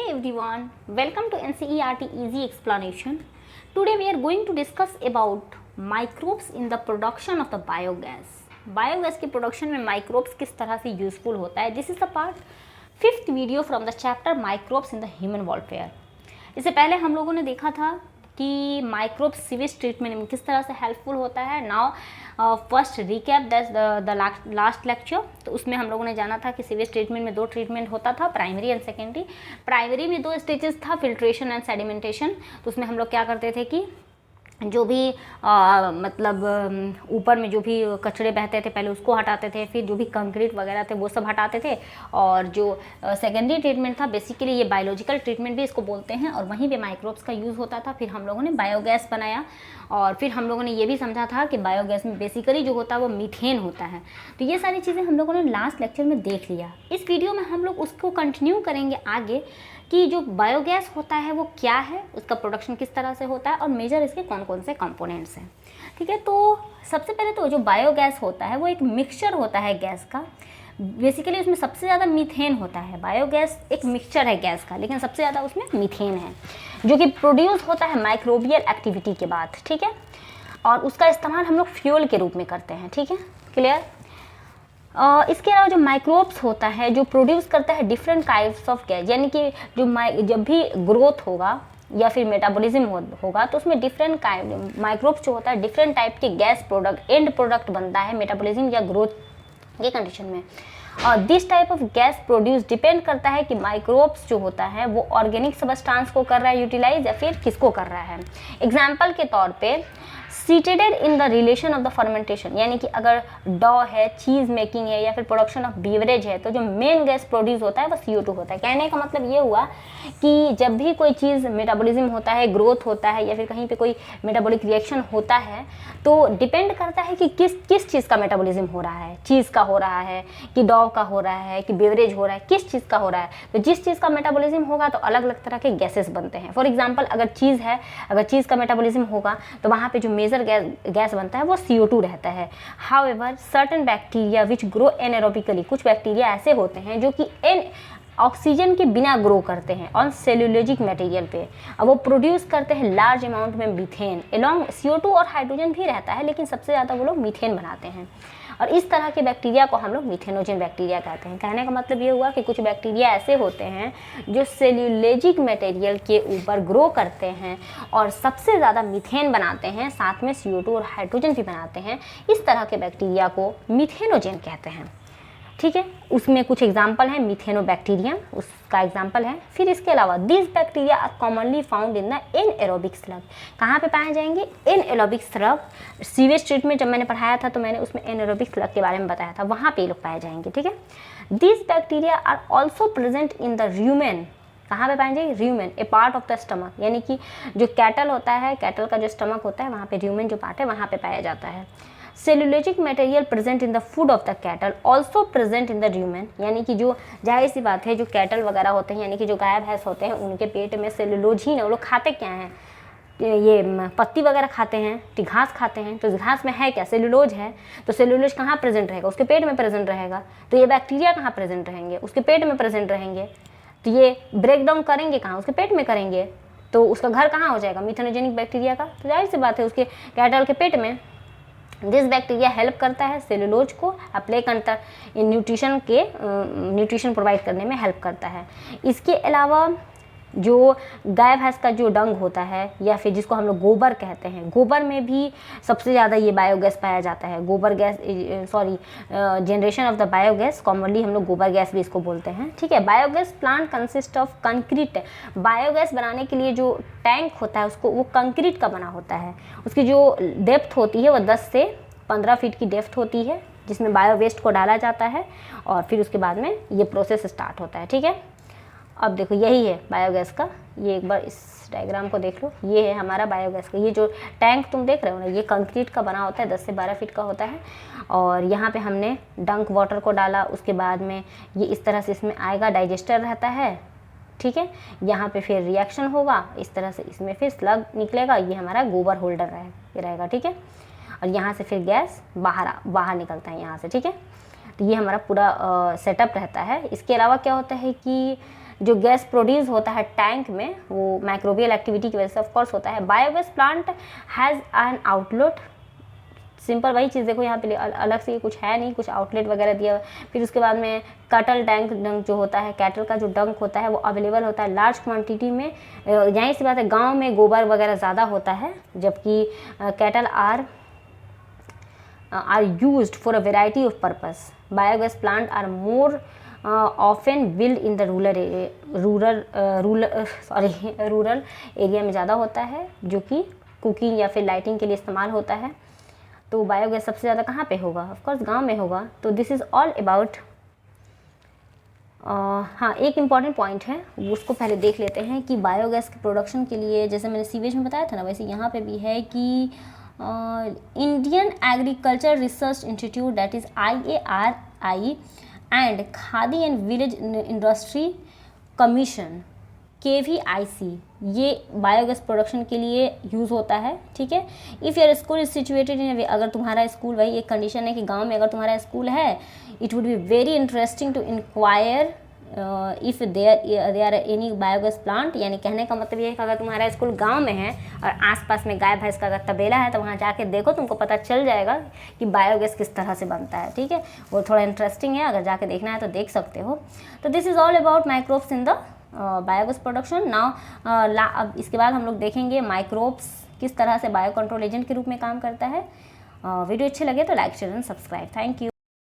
everyone, welcome to NCERT Easy Explanation. Today we are going to discuss about microbes in the production of the biogas. Biogas की production में microbes किस तरह से useful होता है. This is the part 5th video from the chapter microbes in the human warfare. इससे पहले हम लोगों ने देखा था कि माइक्रोब्स सीवेज ट्रीटमेंट में किस तरह से हेल्पफुल होता है. Now first recap the last lecture. तो उसमें हम लोगों ने जाना था कि सीवेज ट्रीटमेंट में 2 ट्रीटमेंट होता था, प्राइमरी एंड सेकेंडरी. प्राइमरी में 2 स्टेजेस था, फिल्ट्रेशन एंड सेडिमेंटेशन. तो उसमें हम लोग क्या करते थे कि जो भी ऊपर में जो भी कचरे बहते थे पहले उसको हटाते थे, फिर जो भी कंक्रीट वगैरह थे वो सब हटाते थे. और जो सेकेंडरी ट्रीटमेंट था बेसिकली ये बायोलॉजिकल ट्रीटमेंट भी इसको बोलते हैं, और वहीं पे माइक्रोब्स का यूज़ होता था. फिर हम लोगों ने बायोगैस बनाया और फिर हम लोगों ने ये भी समझा था कि बायोगैस में बेसिकली जो होता है वो मीथेन होता है. तो ये सारी चीज़ें हम लोगों ने लास्ट लेक्चर में देख लिया. इस वीडियो में हम लोग उसको कंटिन्यू करेंगे आगे कि जो बायोगैस होता है वो क्या है, उसका प्रोडक्शन किस तरह से होता है और मेजर इसके कौन कौन से कंपोनेंट्स हैं. ठीक है, तो सबसे पहले तो जो बायोगैस होता है वो एक मिक्सचर होता है गैस का. बेसिकली उसमें सबसे ज़्यादा मीथेन होता है. बायोगैस एक मिक्सचर है गैस का, लेकिन सबसे ज़्यादा उसमें मीथेन है जो कि प्रोड्यूस होता है माइक्रोबियल एक्टिविटी के बाद. ठीक है, और उसका इस्तेमाल हम लोग फ्यूल के रूप में करते हैं. ठीक है, क्लियर. इसके अलावा जो माइक्रोब्स होता है जो प्रोड्यूस करता है डिफरेंट टाइप्स ऑफ गैस, यानी कि जब भी ग्रोथ होगा या फिर मेटाबॉलिज्म होगा तो उसमें डिफरेंट माइक्रोब्स जो होता है डिफरेंट टाइप के गैस प्रोडक्ट एंड प्रोडक्ट बनता है मेटाबॉलिज्म या ग्रोथ के कंडीशन में. और this type of gas produce depend करता है कि माइक्रोब्स जो होता है वो ऑर्गेनिक सबस्टांस को कर रहा है यूटिलाइज या फिर किसको कर रहा है. एग्जाम्पल के तौर पे seated in the relation of the fermentation, यानी कि अगर डॉ है, चीज़ मेकिंग है या फिर प्रोडक्शन ऑफ बीवरेज है तो जो मेन गैस प्रोड्यूस होता है वो CO2 होता है. कहने का मतलब ये हुआ कि जब भी कोई चीज़ मेटाबॉलिज्म होता है, ग्रोथ होता है या फिर कहीं पे कोई मेटाबॉलिक रिएक्शन होता है तो डिपेंड करता है कि किस चीज़ का मेटाबॉलिज्म हो रहा है. चीज़ का हो रहा है कि डॉ का हो रहा है कि बेवरेज हो रहा है, किस चीज़ का हो रहा है. तो जिस चीज़ का मेटाबॉलिज्म होगा तो अलग अलग तरह के गैसेस बनते हैं. फॉर एग्जाम्पल अगर चीज़ है, अगर चीज़ का मेटाबॉलिज्म होगा तो वहाँ पे जो मेजर गैस बनता है वो CO2 रहता है. However certain bacteria which grow anaerobically, कुछ बैक्टीरिया ऐसे होते हैं जो कि ऑक्सीजन के बिना ग्रो करते हैं ऑन सेल्यूलोजिक मटेरियल पे. अब वो प्रोड्यूस करते हैं लार्ज अमाउंट में मीथेन. एलोंग CO2 और हाइड्रोजन भी रहता है लेकिन सबसे ज़्यादा वो लोग मीथेन बनाते हैं. और इस तरह के बैक्टीरिया को हम लोग मीथेनोजन बैक्टीरिया कहते हैं. कहने का मतलब ये हुआ कि कुछ बैक्टीरिया ऐसे होते हैं जो सेल्यूलोजिक मटेरियल के ऊपर ग्रो करते हैं और सबसे ज़्यादा मीथेन बनाते हैं, साथ में CO2 और हाइड्रोजन भी बनाते हैं. इस तरह के बैक्टीरिया को मीथेनोजन कहते हैं. ठीक है, उसमें कुछ एग्जाम्पल हैं. मीथेनोबैक्टीरियम उसका एग्जाम्पल है. फिर इसके अलावा this bacteria are commonly found in the anaerobic sludge. कहाँ पे पाए जाएंगे? Anaerobic slug. सीवेज ट्रीटमेंट जब मैंने पढ़ाया था तो मैंने उसमें एनएरोबिक स्लग के बारे में बताया था, वहाँ पे ये लोग पाए जाएंगे. ठीक है, this bacteria are also present in the rumen. कहाँ पे पाए जाएंगे? Rumen, a part of the stomach, यानी कि जो कैटल होता है, कैटल का जो स्टमक होता है वहाँ पे र्यूमेन जो पार्ट है वहाँ पे पाया जाता है. Cellulosic material present in the food of the cattle also present in the rumen, यानी कि जो जाहिर सी बात है जो कैटल वगैरह होते हैं यानी कि जो गाय भैंस होते हैं उनके पेट में सेल्यूलोज ही ना, वो लोग खाते क्या हैं? ये पत्ती वगैरह खाते हैं, घास खाते हैं. तो घास में है क्या? सेल्यूलोज है. तो सेल्यूलोज कहाँ प्रेजेंट रहेगा? उसके पेट में प्रेजेंट रहेगा. तो ये बैक्टीरिया कहाँ प्रेजेंट रहेंगे? उसके पेट में प्रेजेंट रहेंगे. तो ये ब्रेक डाउन करेंगे कहाँ? उसके पेट में करेंगे. तो उसका घर कहाँ हो जाएगा मीथेनोजेनिक बैक्टीरिया का? तो जाहिर सी बात है उसके कैटल के पेट में. दिस बैक्टीरिया हेल्प करता है सेलुलोज को अप्लाई करता है, न्यूट्रिशन प्रोवाइड करने में हेल्प करता है. इसके अलावा जो गाय भैंस का जो डंग होता है या फिर जिसको हम लोग गोबर कहते हैं, गोबर में भी सबसे ज़्यादा ये बायोगैस पाया जाता है. गोबर gas generation of the biogas, commonly हम लोग गोबर गैस भी इसको बोलते हैं. ठीक है, biogas plant consist of concrete. Biogas बनाने के लिए जो टैंक होता है उसको वो कंक्रीट का बना होता है. उसकी जो डेप्थ होती है वो 10 से 15 फीट की डेप्थ होती है जिसमें बायो वेस्ट को डाला जाता है और फिर उसके बाद में ये प्रोसेस स्टार्ट होता है. ठीक है, अब देखो यही है बायोगैस का. ये एक बार इस डायग्राम को देख लो. ये है हमारा बायोगैस का. ये जो टैंक तुम देख रहे हो ना ये कंक्रीट का बना होता है, 10 से 12 फीट का होता है. और यहाँ पे हमने डंक वाटर को डाला. उसके बाद में ये इस तरह से इसमें आएगा, डाइजेस्टर रहता है. ठीक है, यहाँ पे फिर रिएक्शन होगा इस तरह से, इसमें फिर स्लग निकलेगा. ये हमारा गोबर होल्डर रहेगा. ठीक है, और यहाँ से फिर गैस बाहर निकलता है यहाँ से. ठीक है, तो ये हमारा पूरा सेटअप रहता है. इसके अलावा क्या होता है कि जो गैस प्रोड्यूस होता है टैंक में वो माइक्रोबियल एक्टिविटी की वजह से ऑफकोर्स होता है। Biogas plant has an outlet, simple वही चीज़ देखो यहाँ पे अलग से कुछ है नहीं, कुछ आउटलेट वगैरह दिया। फिर उसके बाद में कैटल डंक जो होता है, कैटल का जो डंक होता है वो अवेलेबल होता है लार्ज क्वांटिटी में। यहीं से बात है, गांव में गोबर वगैरह ज़्यादा होता है, जबकि cattle are used for a variety of purpose. Biogas plant are more often build in the rural area में ज़्यादा होता है, जो कि कुकिंग या फिर लाइटिंग के लिए इस्तेमाल होता है। तो बायोगैस सबसे ज़्यादा कहाँ पे होगा? ऑफ कोर्स गांव में होगा। तो दिस इज़ ऑल अबाउट। हाँ, एक इम्पॉर्टेंट पॉइंट है, उसको पहले देख लेते हैं कि बायोगैस के प्रोडक्शन के लिए, जैसे मैंने सीवेज में बताया था ना, वैसे यहाँ पे भी है कि Indian agriculture research institute, that is IARI, and khadi and village industry commission KVIC, ये बायोगैस प्रोडक्शन के लिए यूज़ होता है। ठीक है, if your school is situated in, अगर तुम्हारा स्कूल, भाई एक कंडीशन है कि गांव में अगर तुम्हारा स्कूल है, it would be very interesting to inquire if there any biogas plant. यानी कहने का मतलब ये है कि अगर तुम्हारा स्कूल गांव में है और आसपास में गाय भैंस का अगर तबेला है, तो वहाँ जाके देखो, तुमको पता चल जाएगा कि बायोगैस किस तरह से बनता है। ठीक है, वो थोड़ा इंटरेस्टिंग है, अगर जाके देखना है तो देख सकते हो। तो this is all about microbes in the biogas production. Now अब इसके बाद हम लोग देखेंगे माइक्रोब्स किस तरह से बायो कंट्रोल एजेंट के रूप में काम करता है। वीडियो अच्छे लगे तो like share and subscribe. Thank you.